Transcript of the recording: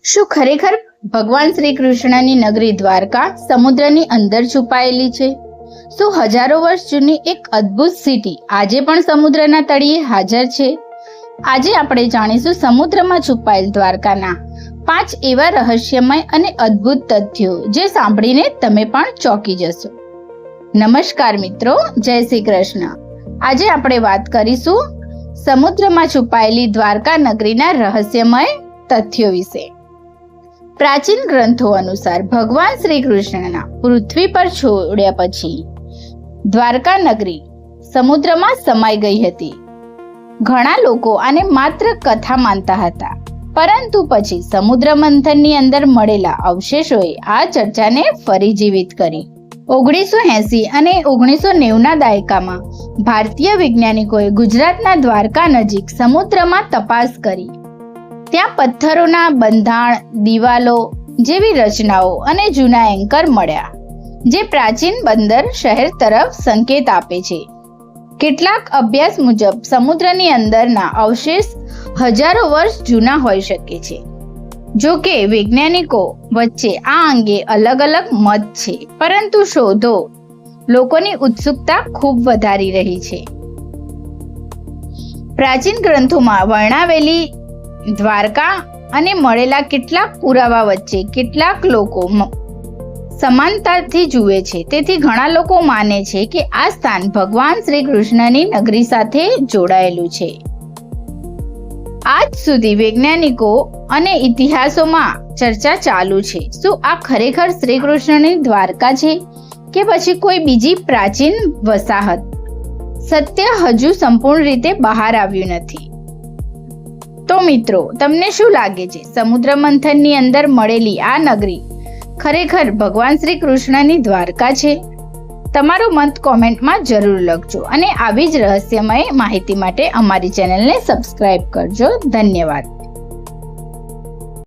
શું ખરેખર ભગવાન શ્રી કૃષ્ણની નગરી દ્વારકા સમુદ્રની અંદર છુપાયેલી છે? શું હજારો વર્ષ જૂની એક અદ્ભુત સિટી આજે પણ સમુદ્રના તળિયે હાજર છે? આજે આપણે જાણીશું સમુદ્રમાં છુપાયેલ દ્વારકાના 5 એવા રહસ્યમય અને અદ્ભુત તથ્યો જે સાંભળીને તમે પણ ચોંકી જશો. નમસ્કાર મિત્રો, જય શ્રી કૃષ્ણ. આજે આપણે વાત કરીશું સમુદ્રમાં છુપાયેલી દ્વારકા નગરીના રહસ્યમય તથ્યો વિશે. પ્રાચીન ગ્રંથો અનુસાર ભગવાન શ્રી કૃષ્ણના પૃથ્વી પર છોડ્યા પછી દ્વારકા નગરી સમુદ્રમાં સમાઈ ગઈ હતી. ઘણા લોકો આને માત્ર કથા માનતા હતા, પરંતુ પછી સમુદ્ર મંથનની અંદર મળેલા અવશેષોએ આ ચર્ચાને ફરી જીવિત કરી. 1980 અને 1990ના દાયકામાં ભારતીય વૈજ્ઞાનિકોએ ગુજરાતના દ્વારકા નજીક સમુદ્રમાં તપાસ કરી. ત્યાં પથ્થરોના બંધાણ, દિવાલો જેવી રચનાઓ અને જૂના એન્કર મળ્યા, જે પ્રાચીન બંદર શહેર તરફ સંકેત આપે છે. કેટલાક અભ્યાસ મુજબ સમુદ્રની અંદરના અવશેષ હજારો વર્ષ જૂના હોઈ શકે છે. જો કે વૈજ્ઞાનિકો વચ્ચે આ અંગે અલગ અલગ મત છે, પરંતુ શોધો લોકોની ઉત્સુકતા ખૂબ વધારી રહી છે. પ્રાચીન ગ્રંથોમાં વર્ણવેલી દ્વારકા અને મળેલા કેટલાક પુરાવા વચ્ચે કેટલાક લોકો સમાનતાથી જુએ છે. તેથી ઘણા લોકો માને છે કે આ સ્થાન ભગવાન શ્રી કૃષ્ણની નગરી સાથે જોડાયેલું છે. આજ સુધી વૈજ્ઞાનિકો અને ઇતિહાસોમાં ચર્ચા ચાલુ છે. શું આ ખરેખર શ્રી કૃષ્ણની દ્વારકા છે કે પછી કોઈ બીજી પ્રાચીન વસાહત? સત્ય હજુ સંપૂર્ણ રીતે બહાર આવ્યું નથી. તો મિત્રો, તમને શું લાગે છે? સમુદ્ર મંથનની અંદર મળેલી આ નગરી ખરેખર ભગવાન શ્રી કૃષ્ણની દ્વારકા છે? તમારો મત કોમેન્ટમાં જરૂર લખજો અને આવી જ રહસ્યમય માહિતી માટે અમારી ચેનલને સબસ્ક્રાઇબ કરજો. ધન્યવાદ.